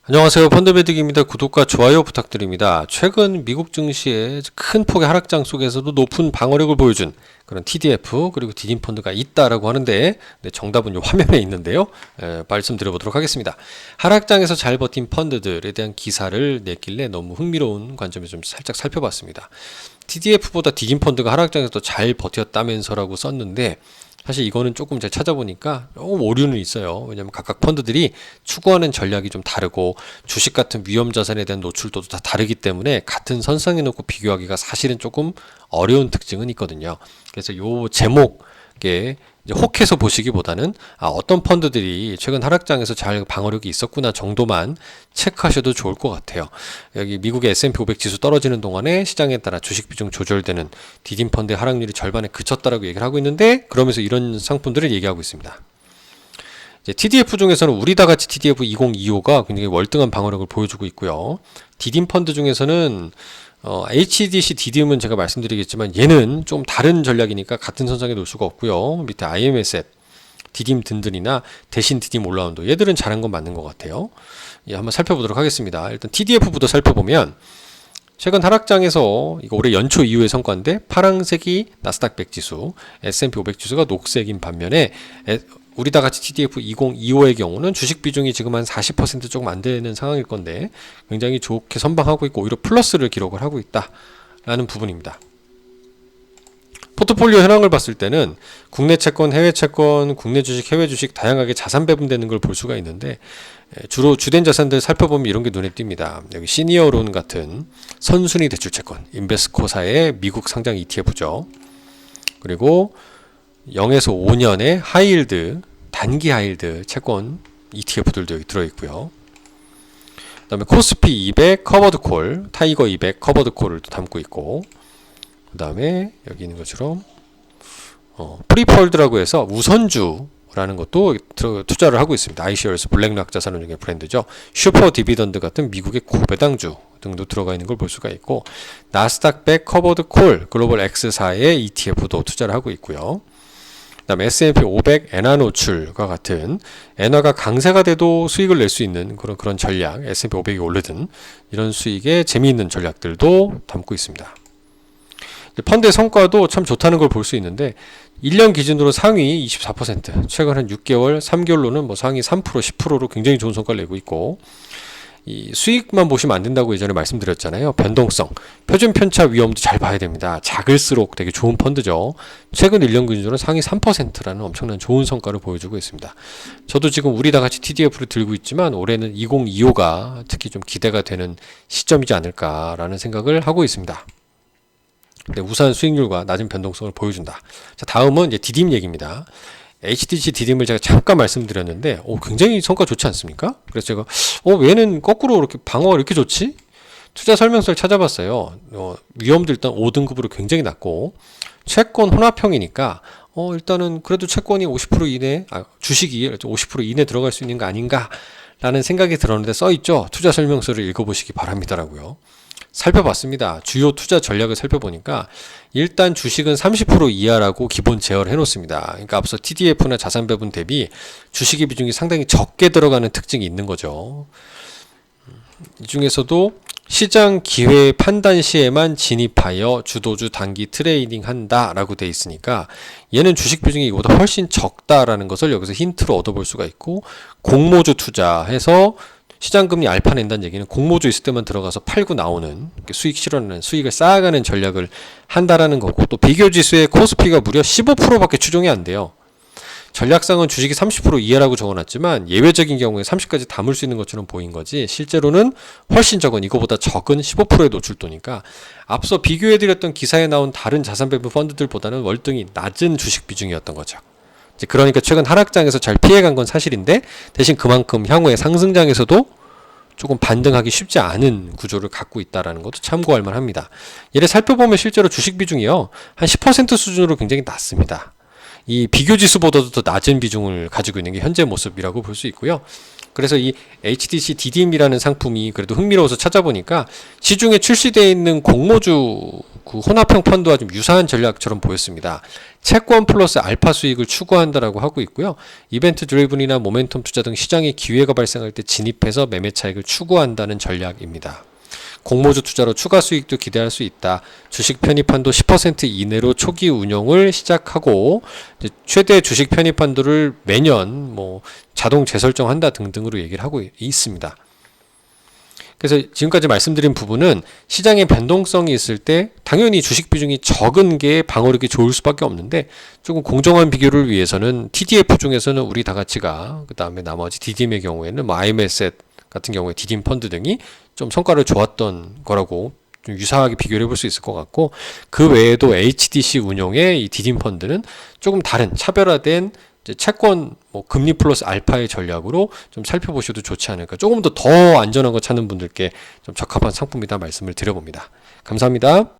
안녕하세요. 펀드매직입니다. 구독과 좋아요 부탁드립니다. 최근 미국 증시의 큰 폭의 하락장 속에서도 높은 방어력을 보여준 그런 TDF 그리고 디딤 펀드가 있다라고 하는데 정답은 이 화면에 있는데요. 말씀드려보도록 하겠습니다. 하락장에서 잘 버틴 펀드들에 대한 기사를 냈길래 너무 흥미로운 관점에서 좀 살짝 살펴봤습니다. TDF보다 디딤 펀드가 하락장에서 더 잘 버텼다면서라고 썼는데 사실 이거는 조금 제가 찾아보니까 조금 오류는 있어요. 왜냐하면 각각 펀드들이 추구하는 전략이 좀 다르고 주식 같은 위험 자산에 대한 노출도도 다 다르기 때문에 같은 선상에 놓고 비교하기가 사실은 조금 어려운 특징은 있거든요. 그래서 요 제목에 이제 혹해서 보시기보다는 어떤 펀드들이 최근 하락장에서 잘 방어력이 있었구나 정도만 체크하셔도 좋을 것 같아요. 여기 미국의 S&P 500 지수 떨어지는 동안에 시장에 따라 주식 비중 조절되는 디딤 펀드의 하락률이 절반에 그쳤다라고 얘기를 하고 있는데, 그러면서 이런 상품들을 얘기하고 있습니다. 이제 TDF 중에서는 우리다같이 TDF 2025가 굉장히 월등한 방어력을 보여주고 있고요. 디딤 펀드 중에서는 HDC 디딤은 제가 말씀드리겠지만 얘는 좀 다른 전략이니까 같은 선상에 놓을 수가 없고요. 밑에 IMSF 디딤 든든이나 대신 디딤 올라운드, 얘들은 잘한 건 맞는 것 같아요. 한번 살펴보도록 하겠습니다. 일단 TDF부터 살펴보면 최근 하락장에서 이거 올해 연초 이후의 성과인데, 파란색이 나스닥 100 지수, S&P 500 지수가 녹색인 반면에 우리다같이 TDF 2025의 경우는 주식 비중이 지금 한 40% 조금 안 되는 상황일 건데 굉장히 좋게 선방하고 있고 오히려 플러스를 기록을 하고 있다라는 부분입니다. 포트폴리오 현황을 봤을 때는 국내 채권, 해외 채권, 국내 주식, 해외 주식 다양하게 자산 배분되는 걸 볼 수가 있는데, 주로 주된 자산들 살펴보면 이런 게 눈에 띕니다. 여기 시니어론 같은 선순위 대출 채권, 인베스코사의 미국 상장 ETF죠. 그리고 0에서 5년의 하이힐드, 단기 하이힐드 채권 ETF들도 여기 들어있고요. 그 다음에 코스피 200 커버드 콜, 타이거 200 커버드 콜을 또 담고 있고, 그 다음에 여기 있는 것처럼 프리폴드라고 해서 우선주라는 것도 투자를 하고 있습니다. iShares 블랙락 자산운용의 브랜드죠. 슈퍼 디비던드 같은 미국의 고배당주 등도 들어가 있는 걸 볼 수가 있고, 나스닥 100 커버드 콜 글로벌 X사의 ETF도 투자를 하고 있고요. 그 다음에 S&P 500 엔화 노출과 같은 엔화가 강세가 돼도 수익을 낼 수 있는 그런 전략, S&P 500이 오르든 이런 수익의 재미있는 전략들도 담고 있습니다. 펀드의 성과도 참 좋다는 걸 볼 수 있는데 1년 기준으로 상위 24%, 최근 한 6개월, 3개월로는 뭐 상위 3%, 10%로 굉장히 좋은 성과를 내고 있고, 이 수익만 보시면 안 된다고 예전에 말씀드렸잖아요. 변동성, 표준 편차 위험도 잘 봐야 됩니다. 작을수록 되게 좋은 펀드죠. 최근 1년 기준으로 상위 3%라는 엄청난 좋은 성과를 보여주고 있습니다. 저도 지금 우리다같이 TDF를 들고 있지만 올해는 2025가 특히 좀 기대가 되는 시점이지 않을까라는 생각을 하고 있습니다. 우수한 수익률과 낮은 변동성을 보여준다. 자, 다음은 이제 디딤 얘기입니다. HDC 디딤을 제가 잠깐 말씀드렸는데 굉장히 성과 좋지 않습니까? 그래서 제가 얘는 거꾸로 이렇게 방어가 이렇게 좋지? 투자 설명서를 찾아봤어요. 위험도 일단 5등급으로 굉장히 낮고, 채권 혼합형이니까 일단은 그래도 채권이 50% 이내, 주식이 50% 이내 들어갈 수 있는 거 아닌가 라는 생각이 들었는데 써있죠. 투자 설명서를 읽어보시기 바랍니다라고요. 살펴봤습니다. 주요 투자 전략을 살펴보니까 일단 주식은 30% 이하라고 기본 제어를 해놓습니다. 그러니까 앞서 TDF나 자산 배분 대비 주식의 비중이 상당히 적게 들어가는 특징이 있는 거죠. 이 중에서도 시장 기회 판단 시에만 진입하여 주도주 단기 트레이딩 한다라고 돼 있으니까 얘는 주식 비중이 이보다 훨씬 적다라는 것을 여기서 힌트로 얻어볼 수가 있고, 공모주 투자해서 시장금리 알파 낸다는 얘기는 공모주 있을 때만 들어가서 팔고 나오는, 수익 실현하는, 수익을 쌓아가는 전략을 한다라는 거고, 또 비교지수의 코스피가 무려 15%밖에 추종이 안 돼요. 전략상은 주식이 30% 이하라고 적어놨지만 예외적인 경우에 30까지 담을 수 있는 것처럼 보인 거지, 실제로는 훨씬 적은, 이거보다 적은 15%의 노출도니까 앞서 비교해드렸던 기사에 나온 다른 자산 배분 펀드들보다는 월등히 낮은 주식 비중이었던 거죠. 그러니까 최근 하락장에서 잘 피해간 건 사실인데, 대신 그만큼 향후에 상승장에서도 조금 반등하기 쉽지 않은 구조를 갖고 있다는 것도 참고할 만합니다. 얘를 살펴보면 실제로 주식 비중이요, 한 10% 수준으로 굉장히 낮습니다. 이 비교지수보다도 더 낮은 비중을 가지고 있는 게 현재 모습이라고 볼 수 있고요. 그래서 이 HDC 디딤이라는 상품이 그래도 흥미로워서 찾아보니까 시중에 출시되어 있는 공모주 그 혼합형 펀드와 좀 유사한 전략처럼 보였습니다. 채권 플러스 알파 수익을 추구한다라고 하고 있고요. 이벤트 드리븐이나 모멘텀 투자 등 시장에 기회가 발생할 때 진입해서 매매 차익을 추구한다는 전략입니다. 공모주 투자로 추가 수익도 기대할 수 있다. 주식 편입한도 10% 이내로 초기 운용을 시작하고 최대 주식 편입한도를 매년 자동 재설정한다 등등으로 얘기를 하고 있습니다. 그래서 지금까지 말씀드린 부분은 시장의 변동성이 있을 때 당연히 주식 비중이 적은 게 방어력이 좋을 수밖에 없는데 조금 공정한 비교를 위해서는 TDF 중에서는 우리 다가치가 그 다음에 나머지 DDM의 경우에는 IMSET 같은 경우에 디딤 펀드 등이 좀 성과를 좋았던 거라고 좀 유사하게 비교를 해볼 수 있을 것 같고 그 외에도 HDC 운용의 이 디딤 펀드는 조금 다른 차별화된 채권 금리 플러스 알파의 전략으로 좀 살펴보셔도 좋지 않을까. 조금 더 안전한 거 찾는 분들께 좀 적합한 상품이다 말씀을 드려봅니다. 감사합니다.